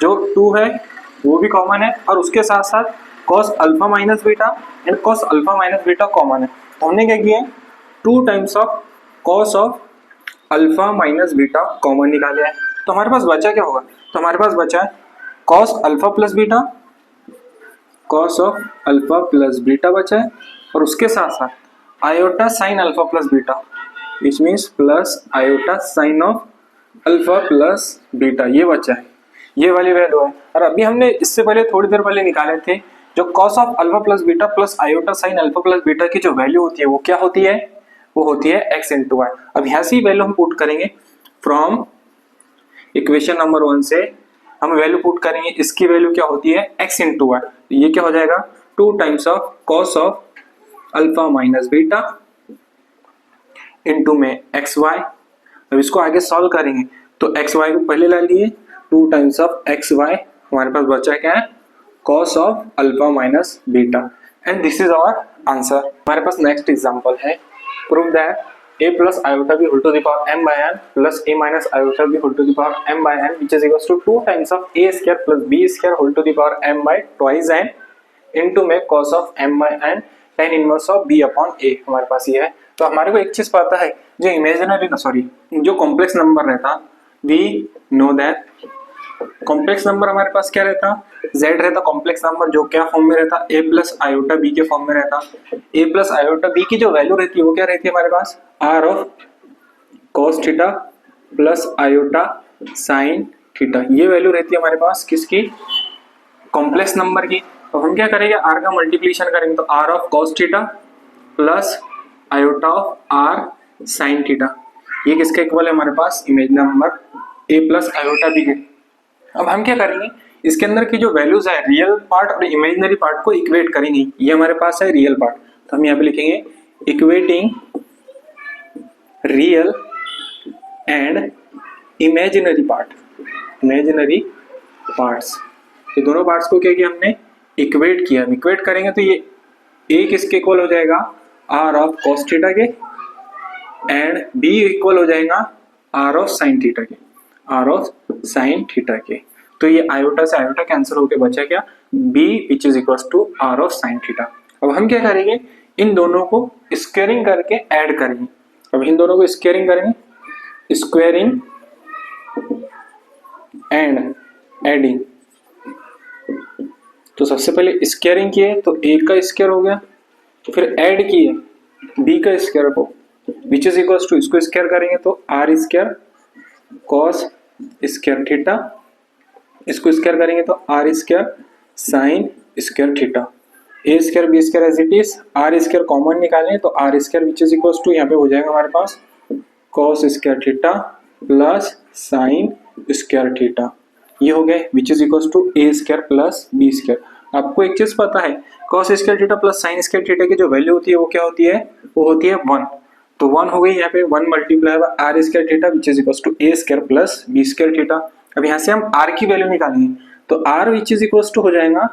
जो 2 है वो भी कॉमन है और उसके साथ साथ cos alpha minus beta and cos alpha minus beta common है। तो हमने क्या किया है 2 times of cos of alpha minus beta common निकाले हैं। तो हमारे पास बचा क्या होगा, तो हमारे पास बचा है cos alpha plus beta, cos of alpha plus beta बचा है और उसके साथ साथ iota sine alpha plus beta which means plus iota sine of alpha plus beta, ये बचा है, ये वाली वैल्यू है। और अभी हमने इससे पहले थोड़ी देर पहले निकाले थे जो cos of alpha plus beta plus iota sine alpha plus beta की जो वैल्यू होती है वो क्या होती है, वो होती है x इंटू वाई। अब यहाँ से वैल्यू हम पुट करेंगे फ्रॉम इक्वेशन नंबर 1 से हम वैल्यू पुट करेंगे, इसकी वैल्यू क्या होती है x इंटू वाई। ये क्या हो जाएगा 2 times of cos of alpha minus beta into में एक्स वाई। अब इसको आगे सॉल्व करेंगे तो एक्स वाई को पहले ला लिए 2 टाइम्स ऑफ एक्स वाई, हमारे पास बचा क्या है cos of alpha minus beta and this is our answer. हमारे पास नेक्स्ट एग्जांपल है prove that a plus iota b whole to the power m by n plus a minus iota b whole to the power m by n which is equals to 2 times of a square plus b square whole to the power m by twice n into में cos of m by n tan inverse of b upon a हमारे पास ये है। तो हमारे को एक चीज पता है जो इमेजिनरी जो कॉम्प्लेक्स नंबर रहता we know that complex number हमारे पास क्या रहता z रहता कॉम्प्लेक्स नंबर जो क्या फॉर्म में रहता a प्लस आयोटा b के फॉर्म में रहता। a प्लस आयोटा b की जो वैल्यू रहती है वो क्या रहती है हमारे पास r of cos theta plus iota sine theta, ये वैल्यू रहती है हमारे पास किसकी कॉम्प्लेक्स नंबर की। तो हम क्या करेंगे r का मल्टीप्लिकेशन करेंगे तो r of cos theta plus iota of r sine theta, ये किसके इक्वल है हमारे पास imaginary number a plus iota b के। अब हम क्या करेंगे इसके अंदर की जो वैल्यूज है रियल पार्ट और इमेजिनरी पार्ट को इक्वेट करेंगे। ये हमारे पास है रियल पार्ट तो हम यहाँ पे लिखेंगे equating real and imaginary part, imaginary parts, ये दोनों पार्ट्स को क्या किया हमने इक्वेट किया। इक्वेट करेंगे तो ये a किसके इक्वल हो जाएगा r ऑफ cos थीटा के एंड b इक्वल हो जाएगा r ऑफ sin थीटा के, r ऑफ sin थीटा के। तो ये आयोटा से आयोटा कैंसिल होके बचा क्या b which is equal to r of sin theta. अब हम क्या करेंगे इन दोनों को स्क्वायरिंग करके ऐड करेंगे। अब इन दोनों को स्क्वायरिंग करेंगे, स्क्वायरिंग एंड एडिंग। तो सबसे पहले स्क्वायरिंग किए तो a का स्क्वायर हो गया, फिर ऐड किए b का स्क्वायर को विच इज इक्वल टू इसको स्क्वायर करेंगे तो r square cos square theta, इसको स्क्वायर करेंगे तो r square sine square theta, a square b square as it is, r square common निकालें तो r square which is equal to यहाँ पे हो जाएगा हमारे पास cos square theta plus sine square theta, ये हो गए which is equal to a square plus b square. आपको एक चीज पता है cos square theta plus sine square theta की जो वैल्यू होती है वो क्या होती है, वो होती है 1। तो 1 हो गई यहाँ पे 1 multiply by r square theta which is equal to a square plus b square theta. अब यहाँ से हम r की वैल्यू निकालेंगे तो r which is equal to हो जाएगा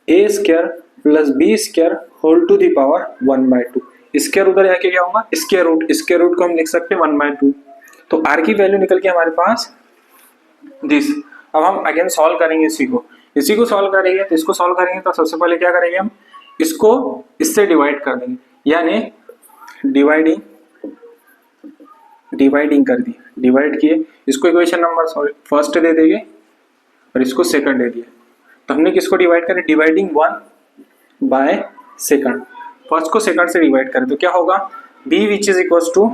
a square plus b square whole to the power 1/2। Square उधर जाके क्या होगा स्क्वायर रूट को हम लिख सकते हैं 1/2। तो r की वैल्यू निकल के हमारे पास दिस। अब हम अगेन सॉल्व करेंगे इसी को सॉल्व करेंगे तो इसको सॉल्व करेंगे तो सबसे पहले क्या करेंगे हम इसको इससे डिवाइड कर देंगे, यानी डिवाइडिंग कर दी, डिवाइड किए इसको इक्वेशन नंबर फर्स्ट दे देंगे और इसको सेकंड दे दिए। तो हमने किसको डिवाइड करें डिवाइडिंग 1 बाय सेकंड, फर्स्ट को सेकंड से डिवाइड करें तो क्या होगा b which is equal to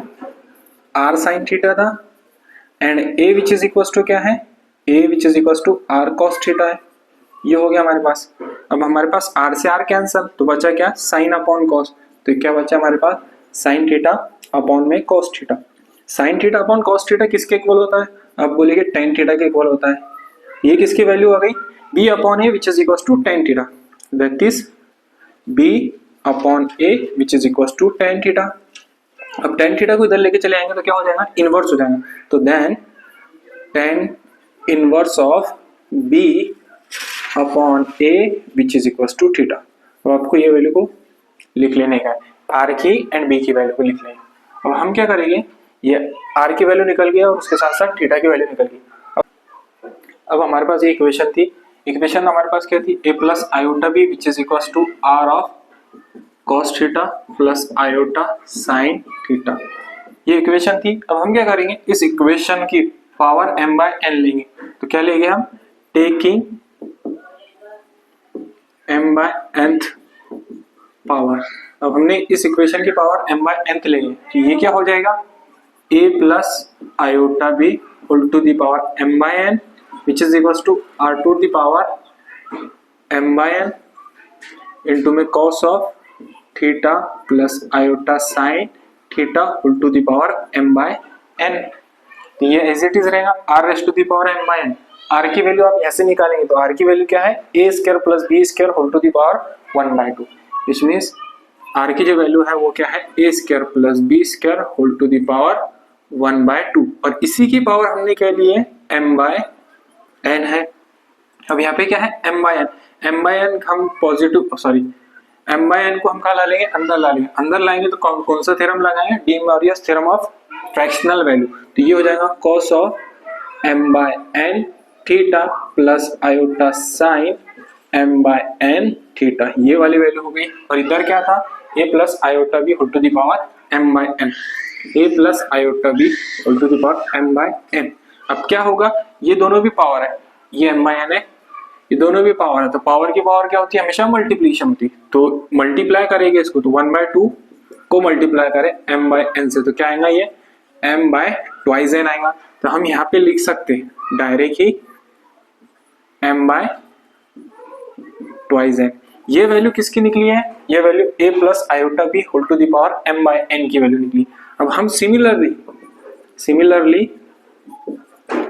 r sine theta था and a which is equal to क्या है a which is equal to r cos theta है, ये हो गया हमारे पास। अब हमारे पास r से r कैंसल तो बचा क्या साइन अपॉन cos, तो क्या बचा हमारे पास साइन थीटा अपॉन में cos theta. Sine theta upon cos theta किसके इक्वल होता है, आप बोलेंगे tan थीटा के इक्वल होता है। ये किसकी वैल्यू आ गई b upon a which is equal to tan theta, that is b upon a which is equal to tan theta. अब tan थीटा को इधर लेके चले आएंगे तो क्या हो जाएगा इनवर्स हो जाएगा, तो then tan inverse of b upon a which is equal to theta. अब आपको ये वैल्यू को लिख लेने का है, r की एंड b की वैल्यू को लिख लेंगे। अब हम क्या करेंगे ये r की वैल्यू निकल गया और उसके साथ साथ थीटा की वैल्यू निकल गई। अब हमारे पास ये इक्वेशन थी, इक्वेशन हमारे पास क्या थी, a plus iota b which is equal to r of cos theta plus iota sine theta, ये इक्वेशन थी। अब हम क्या करेंगे, इस इक्वेशन की पावर m बाय n लेंगे। तो क्या लेंगे हम, taking m by nth power. अब हमने इस इक्वेशन की पावर m बाय nth लेंगे, तो ये क्या हो जाएगा, a plus iota b whole to the power m by n which is equal to r to the power m by n into में cos of theta plus iota sine theta whole to the power m by n। तो ये as it is रहेगा r raise to the power m by n। r की value आप ऐसे निकालेंगे, तो r की वैल्यू क्या है, a square plus b square whole to the power 1 by 2। इस मींस r की जो वैल्यू है वो क्या है, a square plus b square whole to the power 1 by 2, और इसी की पावर हमने क्या ली है, m बाय n है। अब यहाँ पे क्या है, m बाय n हम positive sorry m by n को हम कहाँ ला लेंगे, अंदर ला लेंगे। अंदर लाएंगे तो कौन सा थ्योरम लगाएंगे, De Moivre's theorem of fractional value. तो ये हो जाएगा cos of m by n theta plus iota sine m by n theta, ये वाली वैल्यू हो गई। और इधर क्या था, a plus iota b whole to the power m by n, a plus iota b whole to the power m by n। अब क्या होगा, ये दोनों भी पावर है, ये m बाय n है, ये दोनों भी पावर है, तो पावर की पावर क्या होती है, हमेशा मल्टीप्लिकेशन होती है। तो मल्टीप्लाई करेंगे इसको, तो 1 बाय 2 को मल्टीप्लाई करें m बाय n से, तो क्या आएगा, ये m बाय ट्वाइस n आएगा। तो हम यहाँ पे लिख सकते हैं डायरेक्ट ही m बाय ट्वाइस n। ये वैल्यू किसकी निकली है, ये value a plus iota b whole to the power m by n की वैल्यू निकली। अब हम similarly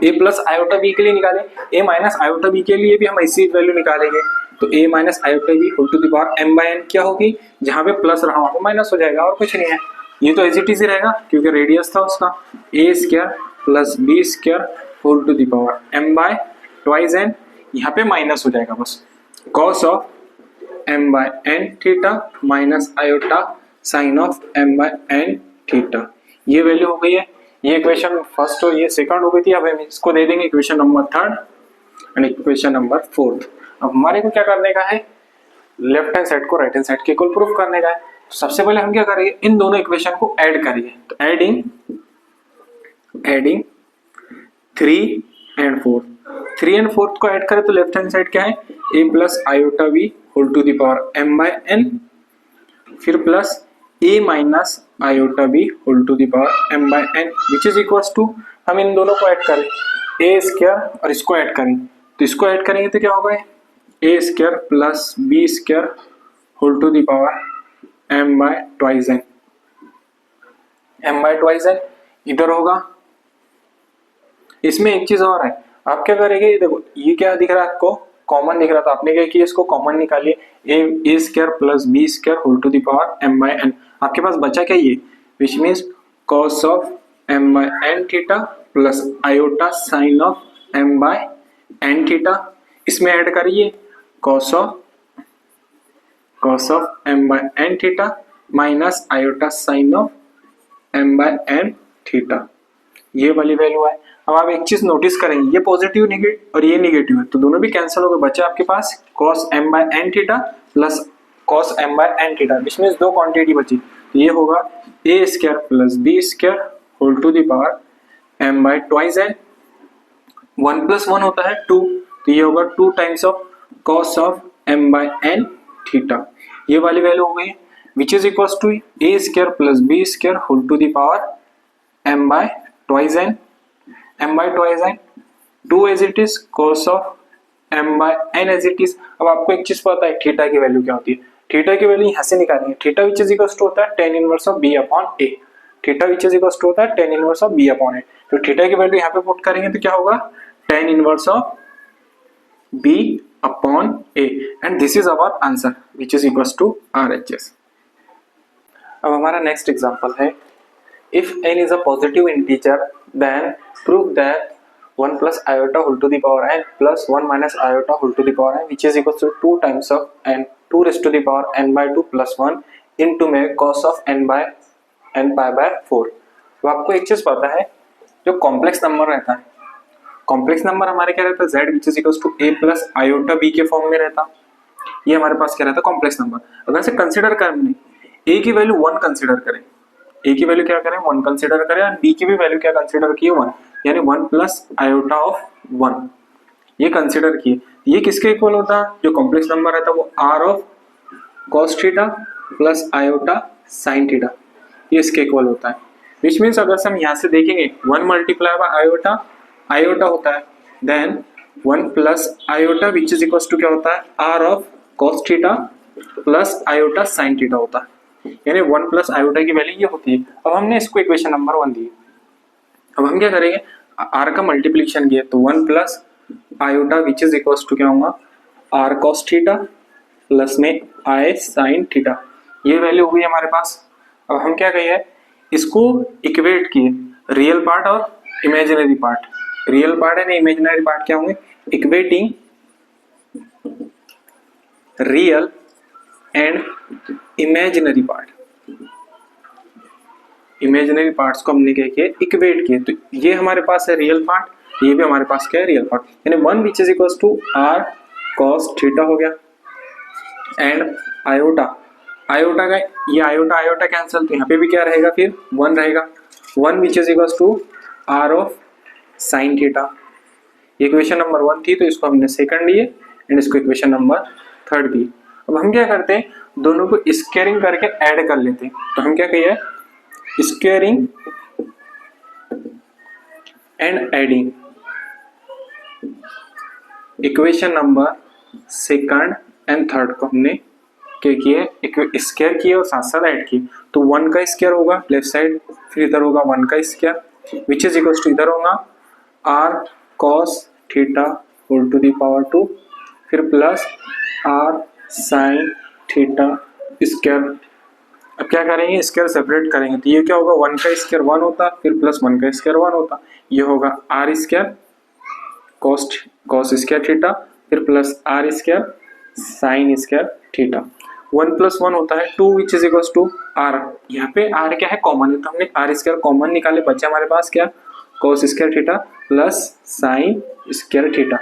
a plus iota b के लिए निकालें, a माइनस आयोटा b के लिए भी हम ऐसी वैल्यू निकालेंगे। तो a minus iota b whole to the power m by n क्या होगी, जहां पे प्लस रहा वहां पे माइनस हो जाएगा और कुछ नहीं है। ये तो एज इट इज ही रहेगा क्योंकि रेडियस था उसका, a square plus b square whole to the power m by twice n, यहाँ पे माइनस हो जाएगा बस, cos of m by n theta minus iota sine of m by n theta, ये वैल्यू हो गई है। ये इक्वेशन फर्स्ट और ये सेकंड हो गई थी। अब हम इसको दे देंगे equation number 3 and equation number 4। अब हमारे को क्या करने का है, लेफ्ट हैंड साइड को राइट हैंड साइड के इक्वल प्रूफ करने का है। तो सबसे पहले हम क्या करेंगे, इन दोनों इक्वेशन को ऐड करेंगे। तो एडिंग 3 एंड 4, 3 एंड 4 को ऐड करें तो लेफ्ट हैंड साइड क्या है, a plus iota b whole to the power m by n, फिर plus a minus iota b whole to the power m by n which is equals to, हम इन दोनों को add करें a square और इसको ऐड करें, तो इसको ऐड करेंगे तो क्या होगा, a square plus b square whole to the power m by twice n, m by twice n इधर होगा। इसमें एक चीज और है, आप क्या करेंगे, देखो ये क्या दिख रहा है आपको, कॉमन दिख रहा था, आपने क्या किया, इसको कॉमन निकालिए, a square plus b square whole to the power m by n। आपके पास बचा क्या, ये which means cos of m by n theta plus iota sine of m by n theta, इसमें ऐड करिए cos of m by n theta minus iota sine of m by n theta, ये वाली value है। अब आप एक चीज notice करेंगे, ये पॉजिटिव नेगेटिव और ये नेगेटिव है, तो दोनों भी कैंसिल हो गए, बचा आपके पास cos m by n theta plus cos m by n theta, which means दो क्वांटिटी बची। तो ये होगा a square plus b square whole to the power m by twice n, 1 plus 1 होता है 2, तो ये होगा 2 times of cos of m by n theta, ये वाली वैल्यू हो गई, which is equals to a square plus b square whole to the power m by twice n, m by twice n 2 as it is cos of m by n as it is. अब आपको एक चीज पता है, theta की value क्या होती है, थीटा की वैल्यू यहाँ से निकालेंगे, theta which is equals to होता है tan inverse of b upon a, theta which is equals to होता है tan inverse of b upon a। तो थीटा की वैल्यू यहाँ पे पुट करेंगे तो क्या होगा, tan inverse of b upon a, and this is our answer which is equals to RHS। अब हमारा नेक्स्ट एग्जांपल है, if n is a positive integer then prove that 1 plus iota whole to the power n plus 1 minus iota whole to the power n which is equal to 2 times of n 2 raised to the power n by 2 plus 1 into में cos of n by n pi by 4। तो आपको एक चीज पता है, जो complex number रहता है, कॉम्प्लेक्स नंबर हमारे क्या रहता है, z which is equals to a plus iota b के फॉर्म में रहता। ये हमारे पास क्या रहता है, कॉम्प्लेक्स नंबर। अगर से कंसिडर करने a की वैल्यू 1 कंसिडर करें, a की वैल्यू क्या करें 1 कंसिडर करें, और b की भी वैल्यू क्या कंसिडर की 1, यानी 1 प्लस आयोटा ऑफ 1 ये कंसिडर किए। ये किसके इक्वल होता है, जो कॉम्प्लेक्स नंबर रहता है वो r of cos theta plus iota sin theta, ये इसके इक्वल होता है। विच मीन्स अगर हम यहाँ से देखेंगे 1 मल्टीप्लाई बाय आयोटा, आयोटा होता है, then 1 plus iota which is equal to क्या होता है, r of cos theta plus iota sin theta होता है, यानी 1 प्लस आयोटा की वैल्यू ये होती है। अब हमने इसको इक्वेशन नंबर 1 दी, अब हम क्या करेंगे, r का मल्टीप्लिकेशन किया तो 1 plus iota which is equal to क्या होगा, r cos थीटा प्लस में i sin थीटा, ये वैल्यू हुई हमारे पास। अब हम क्या कहिए, इसको इक्वेट किए रियल पार्ट और imaginary part, real part and imaginary part क्या होंगे, equating real and imaginary part, imaginary parts को हमने क्या किया, इक्वेट किए। तो ये हमारे पास है रियल पार्ट, ये भी हमारे पास क्या है, रियल पार्ट, यानी 1 which is equal to r cos theta हो गया, एंड आयोटा, आयोटा का ये आयोटा आयोटा कैंसिल, तो यहाँ पे भी क्या रहेगा, फिर 1 रहेगा, 1 which is equal to r of sin theta. ये इक्वेशन नंबर 1 थी, तो इसको हमने सेकंड लिए एंड इसको इक्वेशन नंबर 3 दी। अब हम क्या करते हैं, दोनों को स्क्वायरिंग करके ऐड कर लेते हैं। तो हम क्या कहिए, squaring and adding, equation number second and third को हमने क्या किए, स्क्वायर किए और साथ साथ ऐड किए। तो 1 का स्क्वायर होगा लेफ्ट साइड, फिर इधर होगा 1 का square which is equal to, इधर होगा r cos theta whole to the power 2, फिर plus r sin theta square. अब क्या करेंगे, स्क्वायर सेपरेट करेंगे, तो ये क्या होगा, 1 का स्क्वायर 1 होता, फिर प्लस 1 का स्क्वायर 1 होता, ये होगा r square cos square theta, फिर plus r square sin square theta. 1 plus 1 होता है 2 which is equal to r, यहाँ पे r क्या है, कॉमन है, तो हमने r स्क्वायर कॉमन निकाले, बचे हमारे पास क्या, cos square theta plus sin square theta.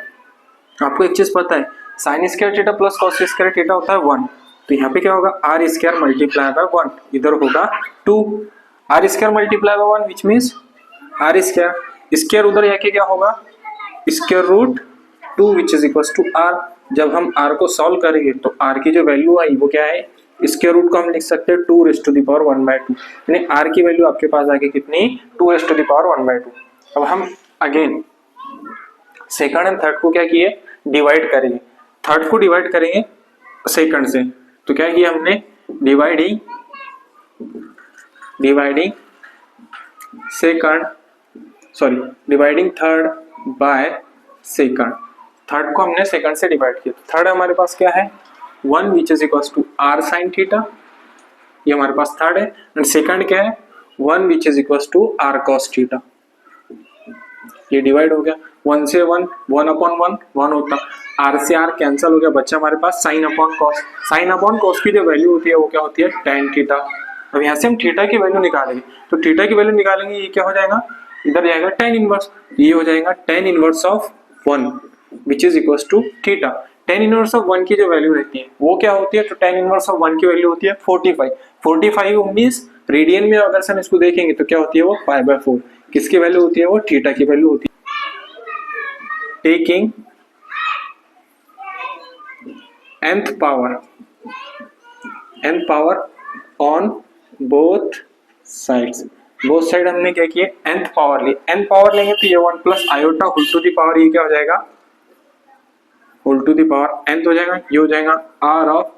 आपको एक चीज पता है, sin square theta plus cos square theta होता है 1, तो यहाँ पे क्या होगा, r स्क्वायर मल्टीप्लाई बाय 1, इधर होगा 2, r square multiply by 1 which means r square उधर जाके क्या होगा, square root 2 which is equal to r। जब हम r को सॉल्व करेंगे तो r की जो वैल्यू आई वो क्या है, स्क्वायर रूट को हम लिख सकते हैं 2 रेज़ टू द पावर 1/2, यानी r की वैल्यू आपके पास आके कितनी, 2 रेज़ टू द पावर 1/2। अब हम अगेन सेकंड एंड थर्ड को क्या किए, डिवाइड करेंगे, थर्ड को डिवाइड करेंगे सेकंड से, तो क्या किया हमने, dividing third by second, third को हमने सेकंड से डिवाइड किया। थर्ड हमारे पास क्या है, 1 which is equal to r sin theta, ये हमारे पास थर्ड है, एंड सेकंड क्या है, 1 which is equal to r cos theta. ये डिवाइड हो गया, 1 से 1 1 अपॉन 1 होता, r से r कैंसिल हो गया, बच्चा हमारे पास sin upon cos, sin upon cos की जो वैल्यू होती है वो क्या होती है, tan थीटा। अब यहाँ से हम थीटा की वैल्यू निकालेंगे, तो थीटा की वैल्यू निकालेंगे, ये क्या हो जाएगा, इधर जाएगा tan इनवर्स, ये हो जाएगा tan inverse of 1 which is equal to theta. tan inverse of 1 की जो वैल्यू रहती है वो क्या होती है, तो tan इनवर्स ऑफ 1 की वैल्यू होती है 45 मीन्स रेडियन में अगर हम इसको देखेंगे तो क्या होती है, वो π/4, किसकी वैल्यू होती है, वो थीटा की वैल्यू होती है। Taking nth power on both sides, both side हमने क्या किया, nth पावर ली, nth पावर लेंगे तो ये 1 plus iota whole to the power, ये क्या हो जाएगा, whole to the power nth हो जाएगा, ये हो जाएगा r of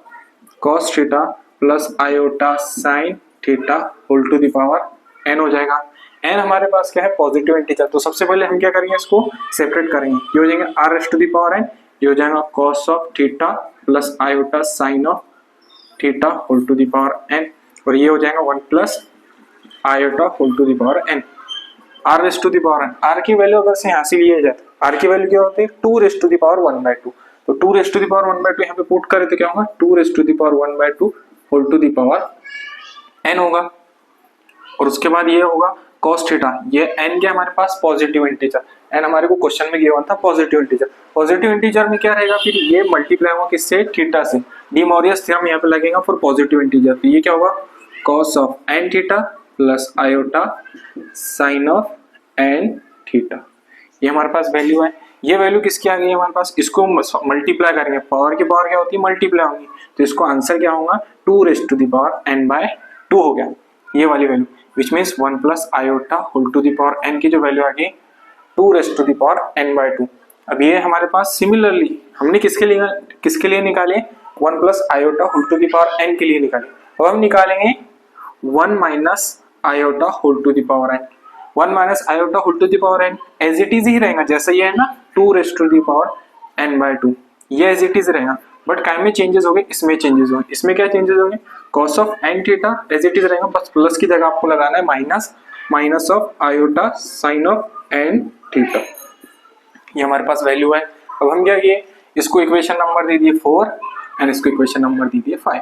cos theta plus iota sin theta whole to the power n हो जाएगा। n हमारे पास क्या है, पॉजिटिव इंटीजर, तो सबसे पहले हम क्या करेंगे, इसको सेपरेट करेंगे, ये हो जाएगा r raise to the power n, ये हो जाएगा cos of theta plus iota sin of theta whole to the power n, और ये हो जाएगा 1 plus iota whole to the power n, r raise to the power n। r की value अगर से यहाँ से लिए जाए, r की वैल्यू क्या होती है, 2 रेज़ टू द पावर 1/2, तो 2 रेज़ टू द पावर 1/2 यहाँ पे पुट करें तो क्या होगा, 2 raise to the power 1/2 whole to the power n होगा, और उसके बाद ये होगा cos थीटा, ये n क्या हमारे पास पॉजिटिव इंटीजर, n हमारे को क्वेश्चन में गिवन था पॉजिटिव इंटीजर। पॉजिटिव इंटीजर में क्या रहेगा, फिर ये मल्टीप्लाई होगा किससे, थीटा से। डी मॉरियस थ्योरम यहाँ पे लगेगा फॉर पॉजिटिव इंटीजर, तो ये क्या होगा cos of n theta plus iota sine of n theta. ये हमारे पास वैल्यू है। ये वैल्यू किसकी आ गई है हमारे पास, इसको मल्टीप्लाई करेंगे, पावर की पावर क्या होती है मल्टीप्लाई होगी, तो इसको आंसर क्या होगा 2 raise to the power n/2 हो गया ये वाली value, which means 1 plus iota whole to the power n की जो वैल्यू आ गई 2 raise to the power n/2। अब ये हमारे पास सिमिलरली हमने किसके लिए निकाले 1 plus iota whole to the power n के लिए निकाले। अब हम निकालेंगे 1 minus iota whole to the power n, 1 minus iota whole to the power n as it is ही रहेगा, जैसे ये है ना 2 raise to the power n/2, ये एज इट इज रहेगा, बट काय में चेंजेस हो गए, इसमें चेंजेस होंगे। इसमें क्या चेंजेस होंगे, cos of n theta as it is रहेगा, बस प्लस की जगह आपको लगाना है minus of iota sine of n theta. ये हमारे पास वैल्यू है। अब हम क्या किए, इसको इक्वेशन नंबर दे दिए 4 एंड इसको इक्वेशन नंबर दे दिए 5।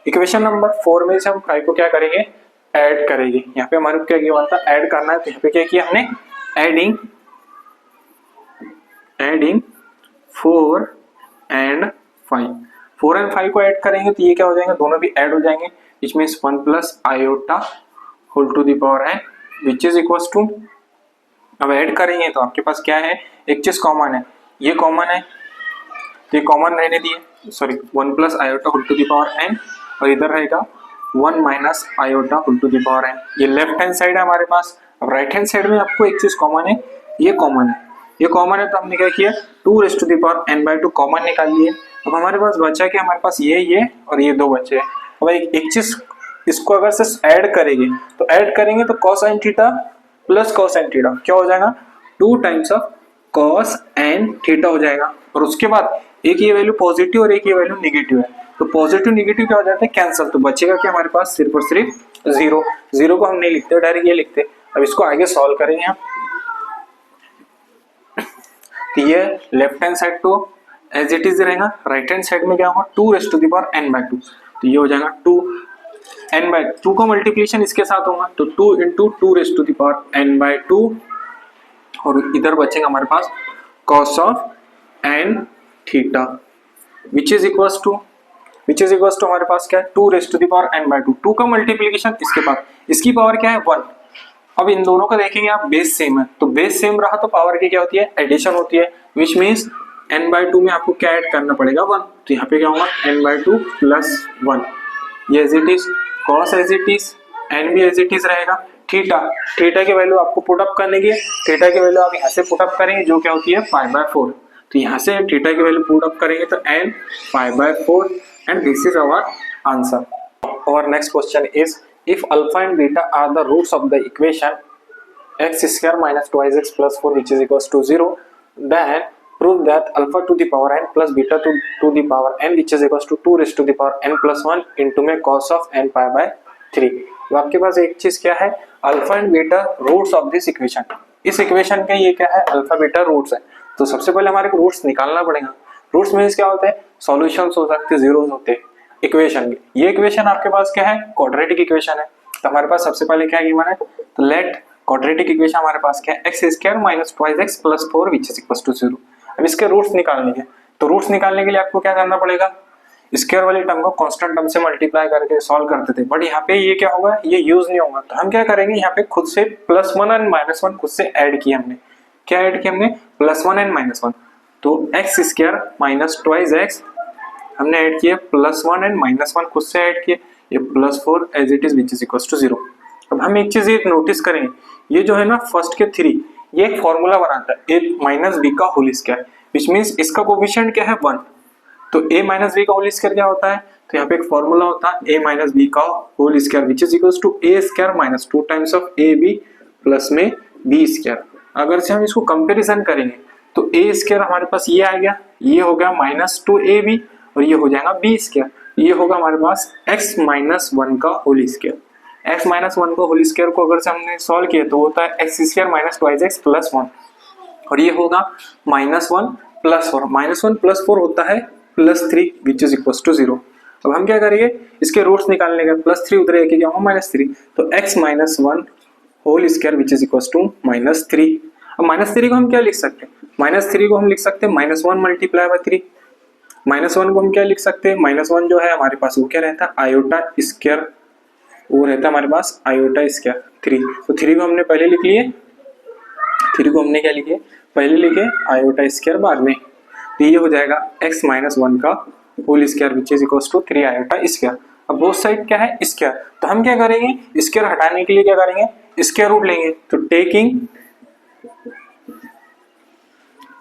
इक्वेशन नंबर 4 में से हम 5 को क्या करेंगे, ऐड करेंगे। यहाँ पे हमारे को क्या किया था, ऐड करना है, तो यहाँ पे क्या किया हमने एडिंग 4 एंड 5, 4 एंड 5 को ऐड करेंगे तो ये क्या हो जाएंगे, दोनों भी ऐड हो जाएंगे, which means 1 plus iota whole to the power n which is equal to, अब ऐड करेंगे तो आपके पास क्या है, एक चीज कॉमन है, ये कॉमन है तो ये कॉमन रहने दिए, sorry 1 plus iota whole to the power n और इधर रहेगा 1 minus iota whole to the power n। ये लेफ्ट हैंड साइड है हमारे पास। अब राइट हैंड साइड में आपको एक चीज कॉमन है, ये कॉमन है, ये कॉमन है, तो हमने क्या किया 2 raise to the power n/2 common निकाल लिए। अब हमारे पास बचा कि हमारे पास ये और ये दो बचे हैं। अब एक चीज इसको अगर से ऐड करेंगे तो cos n theta plus cos n theta क्या हो जाएगा, 2 times of cos n theta हो जाएगा। और उसके बाद एक ये वैल्यू पॉजिटिव और एक ये वैल्यू निगेटिव है, तो पॉजिटिव निगेटिव क्या हो जाते हैं कैंसिल, तो बचेगा कि हमारे पास सिर्फ और सिर्फ 0। 0 को हम नहीं लिखते, डायरेक्ट ये लिखते। अब इसको आगे सॉल्व करेंगे हम, तो ये लेफ्ट हैंड साइड तो एज इट इज रहेगा, राइट हैंड साइड में क्या होगा 2 raise to the power n/2, तो ये हो जाएगा 2n/2 का मल्टीप्लिकेशन इसके साथ होगा, तो 2 into 2 raise to the power n/2 और इधर बचेगा हमारे पास cos of n theta which is equals to हमारे पास क्या है 2 raise to the power n/2, 2 का मल्टीप्लिकेशन इसके पास, इसकी पावर क्या है 1। अब इन दोनों का देखेंगे आप बेस सेम है, तो बेस सेम रहा तो पावर की क्या होती है एडिशन होती है, विच मीन्स n/2 में आपको क्या ऐड करना पड़ेगा 1, तो यहाँ पे क्या होगा n/2 प्लस 1, ये as it is, cos as it is, n भी एज इट इज रहेगा। थीटा की वैल्यू आपको पुट अप करने की, थीटा की वैल्यू आप यहाँ से पुट अप करेंगे जो क्या होती है 5/4, तो यहाँ से थीटा की वैल्यू पुट अप करेंगे तो n 5/4 and this is our answer. Our next question is, if alpha and beta are the roots of the equation x square minus 2x plus 4 which is equals to 0, then prove that alpha to the power n plus beta to the power n which is equals to 2 raised to the power n plus 1 into में cos of n pi by 3। तो आपके पास एक चीज क्या है, alpha and beta roots of this equation, इस equation के ये क्या है अल्फा बीटा रूट्स है, तो सबसे पहले हमारे को रूट्स निकालना पड़ेगा। रूट्स मीन्स क्या होते हैं, सॉल्यूशंस हो सकते हैं, जीरोस होते हैं इक्वेशन के। ये इक्वेशन आपके पास क्या है क्वाड्रेटिक इक्वेशन है, तो हमारे पास सबसे पहले क्या गिवन है, तो लेट क्वाड्रेटिक इक्वेशन हमारे पास क्या है x square minus 2x plus 4 which is equal to 0। अब इसके रूट्स निकालने के, तो रूट्स निकालने के लिए आपको क्या करना पड़ेगा, स्क्वायर वाली टर्म को कांस्टेंट टर्म से मल्टीप्लाई करके सॉल्व करते थे, बट यहाँ पे ये क्या होगा, ये यूज नहीं होगा, तो हम क्या करेंगे यहाँ पे खुद से +1 एंड -1 खुद से ऐड किया हमने। क्या ऐड किया हमने, +1 एंड -1, तो एक्स स्क्वायर माइनस 2x हमने ऐड किया, +1 एंड -1 खुद से ऐड किए, ये +4 as it is which is equal to 0। अब हम एक चीज ये नोटिस करेंगे, ये जो है ना फर्स्ट के 3, ये एक फॉर्मूला बनाता है a माइनस बी का होल स्क्वायर, विच मीन्स इसका कोफिशिएंट क्या है 1, तो a माइनस बी का होल स्क्वायर क्या होता है, तो यहाँ पे एक फॉर्मूला होता है a माइनस बी का whole square which is equal to a square minus 2 times of ab plus में b स्क्वायर। अगर से हम इसको कंपेरिजन करेंगे तो a स्क्वायर हमारे पास ये आ गया, ये हो गया -2ab और ये हो जाएगा b स्क्वायर, ये होगा हमारे पास x माइनस 1 का होल स्क्वायर। x माइनस 1 का होल स्क्वायर को अगर से हमने सॉल्व किया तो होता है x square minus 2x plus 1 और ये होगा -1 प्लस 4, -1 प्लस 4 होता है +3 विच इज इक्वल टू 0। अब हम क्या करेंगे, इसके रूट्स निकालने का, +3 उधर क्या होगा -3, तो x minus 1 whole square which is equal to -3। अब -3 को हम क्या लिख सकते हैं, -3 को हम लिख सकते हैं -1 मल्टीप्लाई बाय 3। -1 को हम क्या लिख सकते हैं, -1 जो है हमारे पास वो क्या रहता है आयोटा स्क्वायर, वो रहता है हमारे पास आयोटा स्क्वायर 3। तो 3 को हमने पहले लिख लिए, 3 को हमने क्या लिखे पहले लिखे आयोटा स्क्वायर बाद में, तो ये हो जाएगा x - 1 का whole square which is equal to 3 iota square. अब बोथ साइड क्या है स्क्वायर, तो हम क्या करेंगे स्क्वायर हटाने के लिए क्या करेंगे स्क्वायर रूट लेंगे। तो taking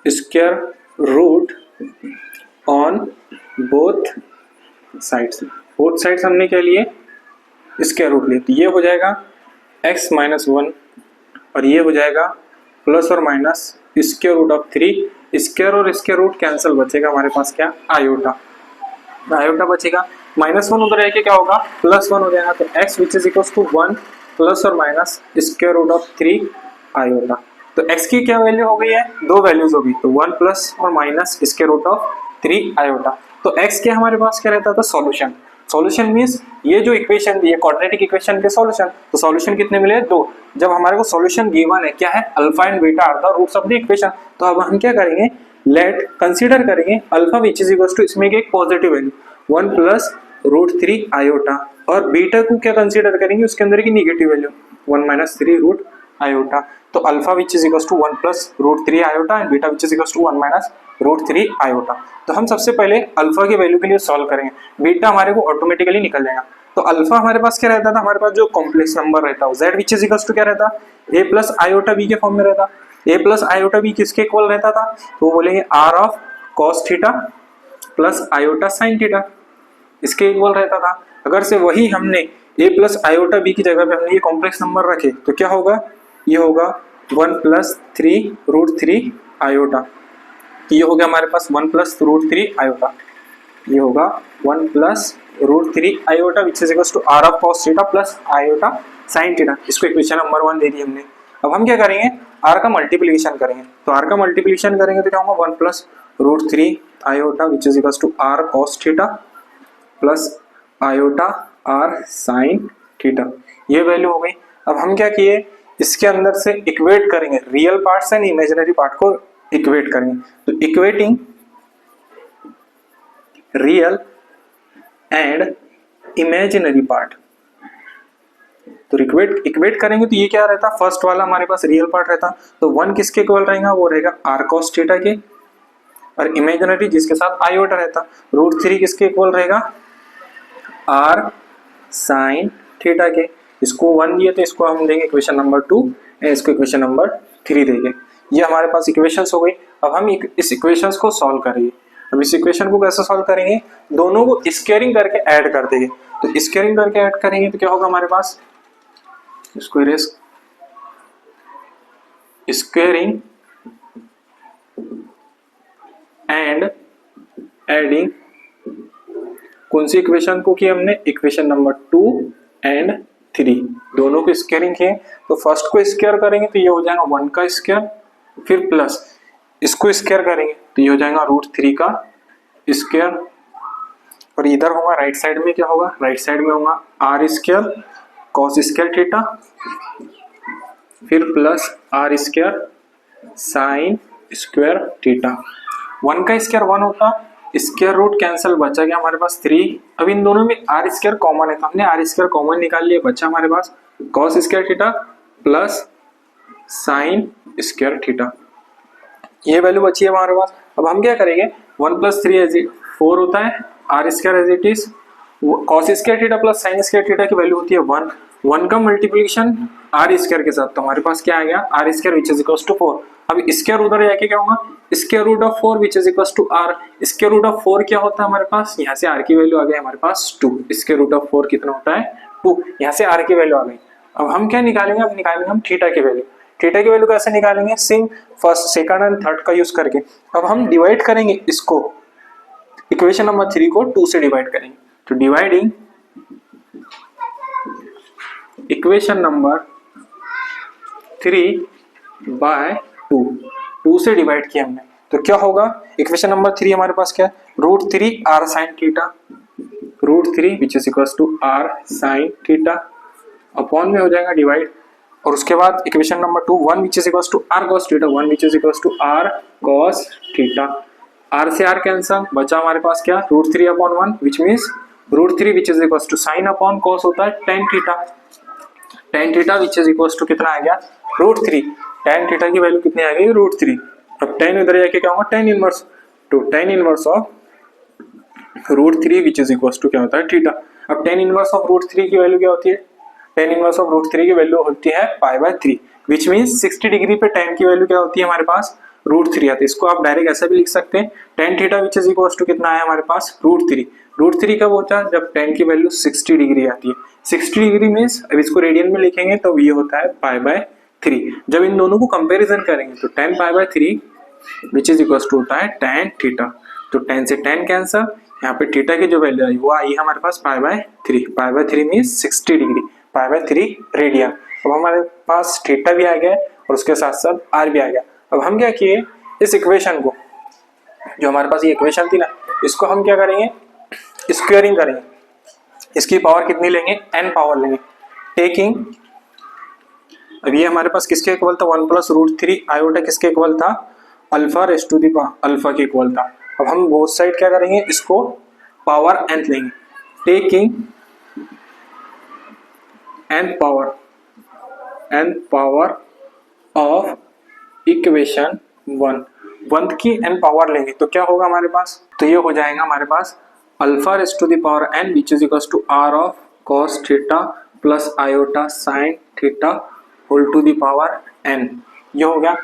square root on both sides, both sides हमने क्या लिए स्क्वायर रूट लिए, तो ये हो जाएगा x - 1 और ये हो जाएगा प्लस और minus square root of 3, square और स्क्वायर रूट कैंसिल, बचेगा हमारे पास क्या आयोटा, आयोटा बचेगा। -1 उधर आके क्या होगा +1 हो जाएगा, तो x which is equal to 1 plus और minus square root of 3 iota. तो x की क्या वैल्यू हो गई है, दो वैल्यूज होगी, तो 1 प्लस और minus square root of 3 iota. तो x के हमारे पास क्या रहता था सॉल्यूशन, सॉल्यूशन मींस ये जो इक्वेशन दी है क्वाड्रेटिक इक्वेशन के सॉल्यूशन, तो सॉल्यूशन कितने मिले 2। जब हमारे को सॉल्यूशन गिवन है क्या है alpha and beta are the roots of the equation, तो अब हम क्या करेंगे लेट कंसीडर करेंगे alpha which is equal to इसमें एक पॉजिटिव वैल्यू 1 प्लस √3 आयोटा, और बीटा को क्या कंसीडर करेंगे उसके अंदर की negative value 1 minus 3 root iota. तो alpha which is equal to 1 plus √3 iota and beta which is equal to 1 minus √3 iota. तो हम सबसे पहले अल्फा की वैल्यू के लिए सॉल्व करेंगे, बीटा हमारे को ऑटोमेटिकली निकल जाएगा। तो अल्फा हमारे पास क्या रहता था, हमारे पास जो कॉम्प्लेक्स नंबर रहता है z which is equal to क्या रहता a प्लस आयोटा b के फॉर्म में रहता। a प्लस आयोटा b किसके इक्वल रहता था, तो वो बोलेंगे r of cos theta plus iota sin theta, इसके इक्वल रहता था। अगर से वही हमने a प्लस आयोटा b की जगह पे हमने ये कॉम्प्लेक्स नंबर रखे तो क्या होगा, ये होगा 1 प्लस 3 √3 आयोटा, ये हो गया हमारे पास 1 प्लस √3 आयोटा, ये होगा 1 plus √3 iota which is equal to r of cos theta plus iota sin theta. इसको इक्वेशन नंबर 1 दे दी हमने। अब हम क्या करेंगे r का मल्टीप्लिकेशन करेंगे, तो r का मल्टीप्लिकेशन करेंगे तो क्या होगा 1 plus √3 iota which is equal to r cos theta plus iota r sin theta, ये वैल्यू हो गई। अब हम क्या किए इसके अंदर से इक्वेट करेंगे real parts and imaginary part को इक्वेट करेंगे, तो equating real and imaginary part, तो इक्वेट करेंगे तो ये क्या रहता फर्स्ट वाला हमारे पास रियल पार्ट रहता, तो 1 किसके इक्वल रहेगा वो रहेगा r cos थीटा के, और इमेजिनरी जिसके साथ आयोटा रहता √3 किसके इक्वल रहेगा r sin थीटा के। इसको 1 दिए तो इसको हम देंगे इक्वेशन नंबर 2 एंड इसको इक्वेशन नंबर 3 देंगे। ये हमारे पास इक्वेशंस हो गई। अब हम इस इक्वेशंस को सॉल्व करेंगे। अब इस इक्वेशन को कैसे सॉल्व करेंगे, दोनों को स्क्वायरिंग करके ऐड कर देंगे, तो स्क्वायरिंग करके ऐड करेंगे तो क्या होगा हमारे पास, इसको स्क्वायरिंग एंड एडिंग, कौन सी इक्वेशन को किया हमने, इक्वेशन नंबर 2 एंड 3 दोनों को स्क्वायरिंग किए। तो फर्स्ट को स्क्वायर करेंगे तो ये हो जाएगा 1 का स्क्वायर, फिर प्लस इसको स्क्वायर करेंगे तो ये हो जाएगा √3 का स्क्वायर, और इधर होगा राइट साइड में क्या होगा, राइट साइड में होगा r square cos square theta, फिर plus r square sin square theta. 1 का स्क्वायर 1 होता, स्क्वायर रूट कैंसिल, बचा गया हमारे पास 3। अब इन दोनों में r स्क्वायर कॉमन है तो हमने r स्क्वायर कॉमन निकाल लिया, बचा हमारे पास cos square theta plus sin square theta, ये वैल्यू बची है हमारे पास। अब हम क्या करेंगे 1 प्लस 3 एज 4 होता है, r square as it is cos square theta plus sin square theta की वैल्यू होती है 1, 1 का मल्टीप्लिकेशन r स्क्वायर के साथ, तो हमारे पास क्या आ गया r square which is equal to 4। अब स्क्वायर उधर जाके क्या होगा square root of 4 which is equal to r, square root of 4 क्या होता है हमारे पास, यहाँ से r की वैल्यू आ गई हमारे पास 2, स्क्वायर रूट ऑफ 4 कितना होता है 2, यहाँ से r की वैल्यू आ गई। अब हम क्या निकालेंगे, अब निकालेंगे हम थीटा की वैल्यू। थीटा की वैल्यू कैसे निकालेंगे, same first second and third का यूज करके। अब हम डिवाइड करेंगे इसको, इक्वेशन नंबर 3 को 2 से डिवाइड करेंगे, तो डिवाइडिंग इक्वेशन नंबर 3 बाय 2 से डिवाइड किया हमने तो क्या होगा, इक्वेशन नंबर 3 हमारे पास क्या है √3 r sin theta, √3 which is equal to r sin theta upon में हो जाएगा डिवाइड और उसके बाद equation number 2 1 which is equals to r cos theta 1 which is equals to r cos theta. r से r कैंसल, बचा हमारे पास क्या √3/1 which means √3 which is equals to sine upon cos होता है tan theta. tan theta which is equals to कितना आ गया √3। tan theta की वैल्यू कितनी आ गई √3। अब tan इधर जाके क्या होगा tan इनवर्स, तो tan inverse of √3 which is equals to क्या होता है थीटा। अब tan इनवर्स ऑफ √3 की वैल्यू क्या होती है, tan इनवर्स ऑफ √3 की वैल्यू होती है π/3 विच मीन्स 60 डिग्री पे tan की वैल्यू क्या होती है हमारे पास √3 आती है। इसको आप डायरेक्ट ऐसा भी लिख सकते हैं tan theta which is equals to कितना है हमारे पास √3। √3 कब होता है जब tan की वैल्यू 60 डिग्री आती है। 60 डिग्री मीन्स अब इसको रेडियन में लिखेंगे तो ये होता है π/3। जब इन दोनों को कंपेरिजन करेंगे तो tan π/3 which is equals to होता है tan थीटा। तो tan से tan कैंसल, यहाँ पे थीटा की जो वैल्यू आई वो आई हमारे पास π/3। π/3 मीन्स 60 डिग्री, π/3 रेडियन। अब हमारे पास थीटा भी आ गया और उसके साथ साथ r भी आ गया। अब हम क्या किए, इस इक्वेशन को, जो हमारे पास ये इक्वेशन थी ना, इसको हम क्या करेंगे स्क्वायरिंग करेंगे। इसकी पावर कितनी लेंगे n पावर लेंगे टेकिंग, अब ये हमारे पास किसके इक्वल था 1 + √3 आयोटा किसके इक्वल था alpha raise to the alpha के इक्वल था। अब हम बोथ साइड क्या करेंगे इसको पावर n लेंगे taking n power of equation 1 की n पावर लेंगे तो क्या होगा हमारे पास, तो ये हो जाएगा हमारे पास alpha raise to the power n which is equals to r of cos theta plus iota sin theta whole to the power n। ये हो गया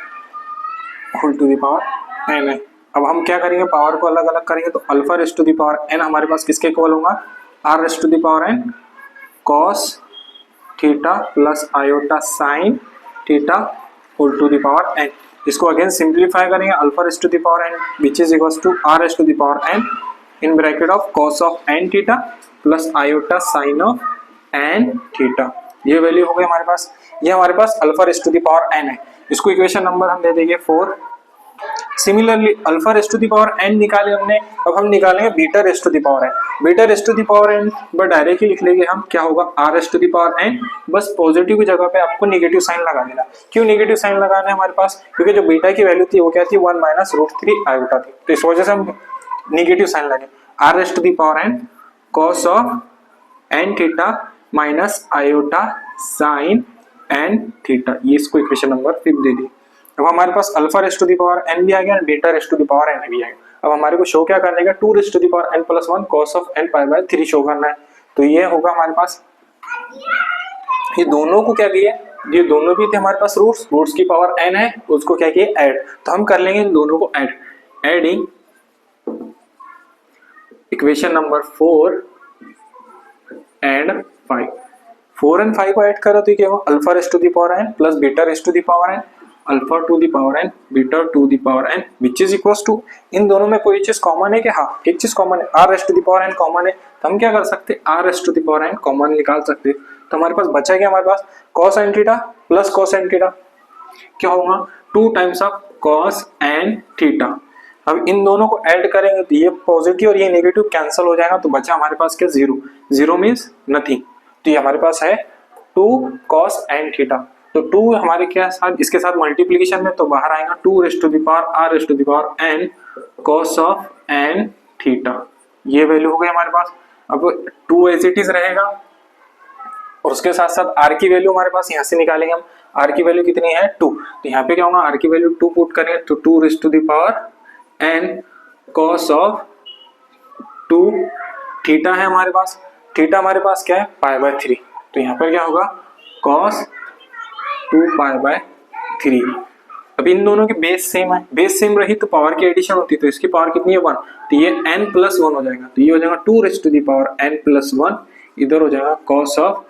whole to the power n है। अब हम क्या करेंगे पावर को अलग अलग करेंगे तो alpha raise to the power n हमारे पास किसके इक्वल होगा r raise to the power n cos theta plus iota sin theta whole to the power n। इसको अगेन सिंप्लीफाई करेंगे alpha raise to the power n which is equals to r raise to the power n in bracket of cos of n theta plus iota sin of n theta. ये value हो गई हमारे पास, ये हमारे पास alpha raise to the power n है। इसको equation number हम दे देंगे 4। Similarly alpha raise to the power n निकाले हमने, अब हम निकालेंगे beta raise to the power n। Beta raise to the power n बस डायरेक्ट ही लिख लेंगे हम, क्या होगा r raise to the power n, बस पॉजिटिव की जगह पे आपको नेगेटिव साइन लगा देना। क्यों नेगेटिव साइन लगाना है हमारे पास, क्योंकि जो बीटा की वैल्यू थी वो क्या थी 1 - √3 आयोटा थी, तो इस वजह से हम नेगेटिव साइन लगे। r raise to the power n cos of n theta minus iota sin n theta, ये इसको इक्वेशन नंबर 5 दे दी। अब हमारे पास alpha raise to the power n भी आ गया और beta raise to the power n भी आ गया। अब हमारे को शो क्या करने का 2 raise to the power n + 1 cos of n π/3 show करना है। तो ये होगा हमारे पास, ये दोनों को क्या किया, ये दोनों भी थे हमारे पास रूट्स की पावर n है, उसको क्या किया ऐड, तो हम कर लेंगे इन दोनों को add. Adding equation number 4 and 5, 4 और 5 को ऐड करो तो क्या होगा alpha raise to the power n plus beta raise to the power n alpha to the power n beta to the power n which is equals to, इन दोनों में कोई चीज कॉमन है क्या, हाँ एक चीज कॉमन है r raise to the power n common है, तो हम क्या कर सकते हैं r raise to the power n common निकाल सकते हैं। तो हमारे पास बचा क्या हमारे पास cos n theta plus cos n theta क्या होगा 2 times of cos n theta. अब इन दोनों को ऐड करेंगे तो ये पॉजिटिव और ये नेगेटिव कैंसिल हो जाएगा, तो बचा हमारे पास क्या 0, 0 मीन्स नथिंग, तो ये हमारे पास है 2 cos n थीटा। तो 2 हमारे क्या साथ इसके साथ मल्टीप्लीकेशन में तो बाहर आएगा 2 raise to the power r raise to the power n cos of n theta, ये वैल्यू हो गई हमारे पास। अब 2 एज इट इज रहेगा और उसके साथ साथ r की वैल्यू हमारे पास यहाँ से निकालेंगे हम, r की वैल्यू कितनी है 2, तो यहाँ पे क्या होगा r की वैल्यू 2 पुट करेंगे तो 2 raise to the power n cos of 2 theta है हमारे पास, थीटा हमारे पास क्या है π/3, तो यहाँ पर क्या होगा cos 2 π/3। अब इन दोनों के बेस सेम है, बेस सेम रही तो पावर की एडिशन होती, तो इसकी पावर कितनी है 1, तो ये n + 1 हो जाएगा, तो ये हो जाएगा 2 raise to the power n + 1, इधर हो जाएगा cos ऑफ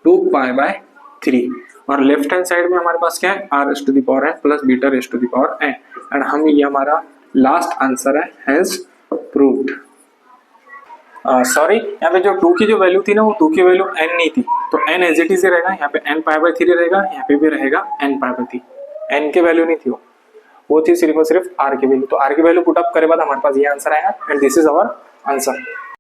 2 π/3 और लेफ्ट हैंड साइड में हमारे पास क्या है r raise to the power n plus beta raise to the power n, and हम ये हमारा लास्ट आंसर है, हेंस प्रूव्ड। सॉरी यहाँ पे जो 2 की जो वैल्यू थी ना वो 2 की वैल्यू n नहीं थी, तो n एज इट इज रहेगा, यहाँ पे n π/3 रहेगा, यहाँ पे भी रहेगा n π/3, n की वैल्यू नहीं थी वो थी सिर्फ और सिर्फ r की वैल्यू, तो r की वैल्यू पुट अप करे बाद हमारे पास ये आंसर आएगा and this is our answer.